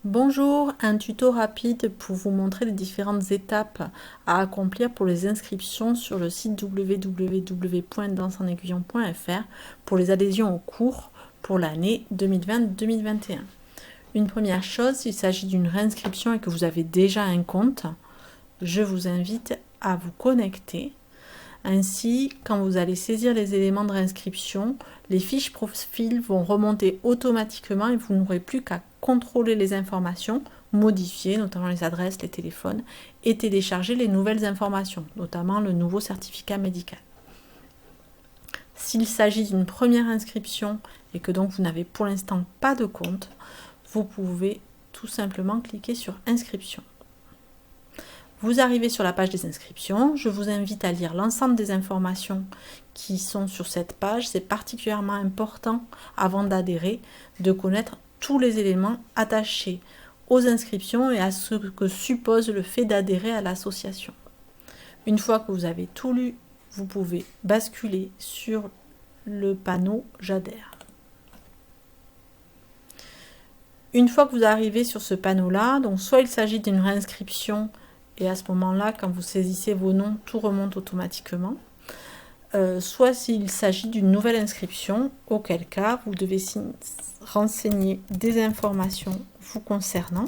Bonjour, un tuto rapide pour vous montrer les différentes étapes à accomplir pour les inscriptions sur le site www.dansenenaiguillon.fr pour les adhésions aux cours pour l'année 2020-2021. Une première chose, s'il s'agit d'une réinscription et que vous avez déjà un compte, je vous invite à vous connecter. Ainsi, quand vous allez saisir les éléments de réinscription, les fiches profil vont remonter automatiquement et vous n'aurez plus qu'à contrôler les informations, modifier notamment les adresses, les téléphones et télécharger les nouvelles informations, notamment le nouveau certificat médical. S'il s'agit d'une première inscription et que donc vous n'avez pour l'instant pas de compte, vous pouvez tout simplement cliquer sur Inscription. Vous arrivez sur la page des inscriptions, je vous invite à lire l'ensemble des informations qui sont sur cette page. C'est particulièrement important avant d'adhérer de connaître tous les éléments attachés aux inscriptions et à ce que suppose le fait d'adhérer à l'association. Une fois que vous avez tout lu, vous pouvez basculer sur le panneau J'adhère. Une fois que vous arrivez sur ce panneau-là, donc soit il s'agit d'une réinscription et à ce moment-là, quand vous saisissez vos noms, tout remonte automatiquement. Soit s'il s'agit d'une nouvelle inscription, auquel cas vous devez renseigner des informations vous concernant.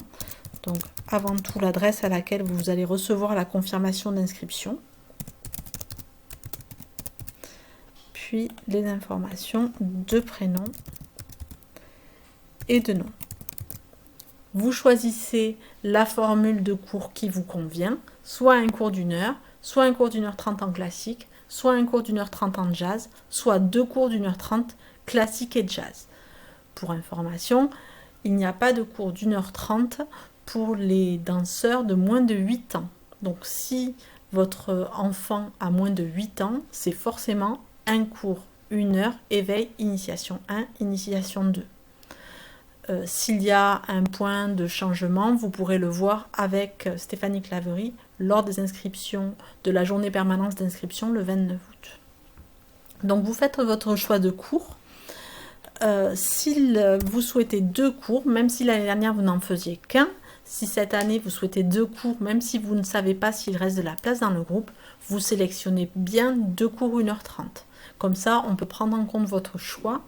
Donc avant tout l'adresse à laquelle vous allez recevoir la confirmation d'inscription. Puis les informations de prénom et de nom. Vous choisissez la formule de cours qui vous convient, soit un cours d'une heure, soit un cours d'une heure 30 en classique, soit un cours d'une heure 30 en jazz, soit deux cours d'une heure 30 classique et jazz. Pour information, il n'y a pas de cours d'une heure 30 pour les danseurs de moins de 8 ans. Donc si votre enfant a moins de 8 ans, c'est forcément un cours, une heure, éveil, initiation 1, initiation 2. S'il y a un point de changement, vous pourrez le voir avec Stéphanie Claverie lors des inscriptions de la journée permanence d'inscription le 29 août. Donc vous faites votre choix de cours. Si vous souhaitez deux cours, même si l'année dernière vous n'en faisiez qu'un, si cette année vous souhaitez deux cours, même si vous ne savez pas s'il reste de la place dans le groupe, vous sélectionnez bien deux cours 1h30. Comme ça, on peut prendre en compte votre choix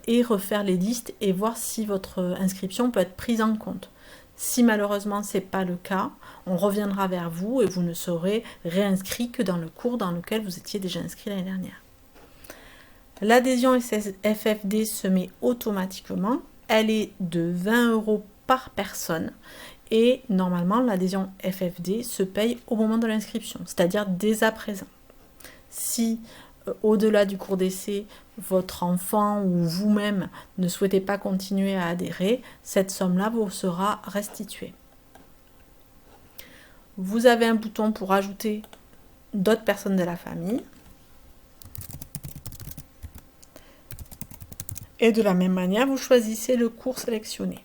et refaire les listes et voir si votre inscription peut être prise en compte. Si malheureusement ce n'est pas le cas, on reviendra vers vous et vous ne serez réinscrit que dans le cours dans lequel vous étiez déjà inscrit l'année dernière. L'adhésion FFD se met automatiquement. Elle est de 20 € par personne et normalement l'adhésion FFD se paye au moment de l'inscription, c'est-à-dire dès à présent. Si au-delà du cours d'essai, votre enfant ou vous-même ne souhaitez pas continuer à adhérer, cette somme-là vous sera restituée. Vous avez un bouton pour ajouter d'autres personnes de la famille. Et de la même manière, vous choisissez le cours sélectionné.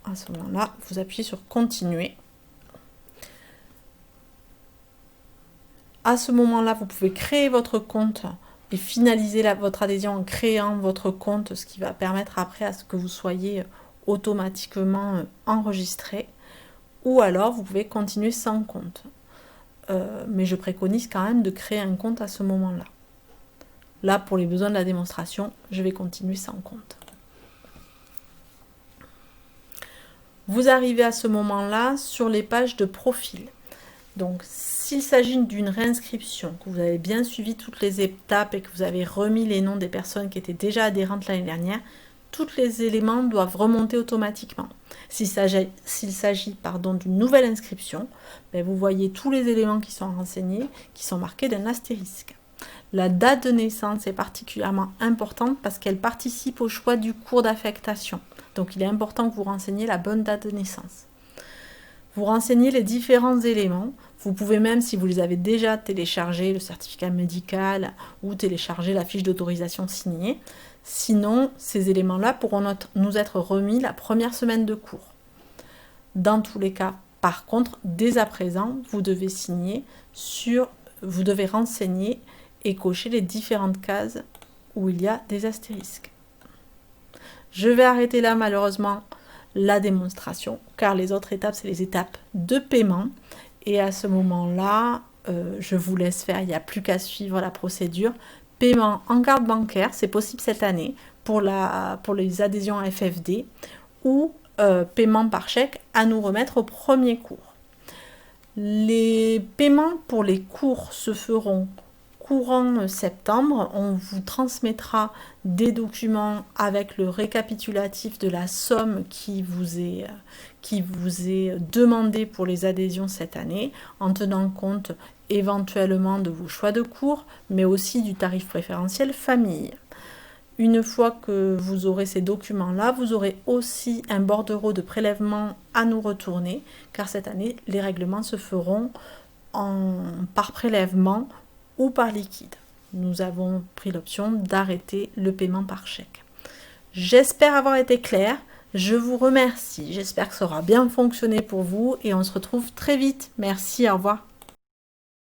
À ce moment-là, vous appuyez sur Continuer. À ce moment-là, vous pouvez créer votre compte et finaliser votre adhésion en créant votre compte, ce qui va permettre après à ce que vous soyez automatiquement enregistré. Ou alors, vous pouvez continuer sans compte. Mais je préconise quand même de créer un compte à ce moment-là. Là, pour les besoins de la démonstration, je vais continuer sans compte. Vous arrivez à ce moment-là sur les pages de profil. Donc, s'il s'agit d'une réinscription, que vous avez bien suivi toutes les étapes et que vous avez remis les noms des personnes qui étaient déjà adhérentes l'année dernière, tous les éléments doivent remonter automatiquement. S'il s'agit d'une nouvelle inscription, vous voyez tous les éléments qui sont renseignés, qui sont marqués d'un astérisque. La date de naissance est particulièrement importante parce qu'elle participe au choix du cours d'affectation. Donc, il est important que vous renseigniez la bonne date de naissance. Vous renseignez les différents éléments. Vous pouvez même, si vous les avez déjà téléchargés, le certificat médical ou télécharger la fiche d'autorisation signée. Sinon, ces éléments-là pourront nous être remis la première semaine de cours. Dans tous les cas, par contre, dès à présent, vous devez renseigner et cocher les différentes cases où il y a des astérisques. Je vais arrêter là malheureusement la démonstration, car les autres étapes, c'est les étapes de paiement. Et à ce moment-là, je vous laisse faire, il n'y a plus qu'à suivre la procédure. Paiement en carte bancaire, c'est possible cette année pour les adhésions à FFD, ou paiement par chèque à nous remettre au premier cours. Les paiements pour les cours se feront courant septembre. On vous transmettra des documents avec le récapitulatif de la somme qui vous est demandée pour les adhésions cette année, en tenant compte éventuellement de vos choix de cours, mais aussi du tarif préférentiel famille. Une fois que vous aurez ces documents-là, vous aurez aussi un bordereau de prélèvement à nous retourner, car cette année, les règlements se feront par prélèvement ou par liquide. Nous avons pris l'option d'arrêter le paiement par chèque. J'espère avoir été claire. Je vous remercie. J'espère que ça aura bien fonctionné pour vous et on se retrouve très vite. Merci, au revoir.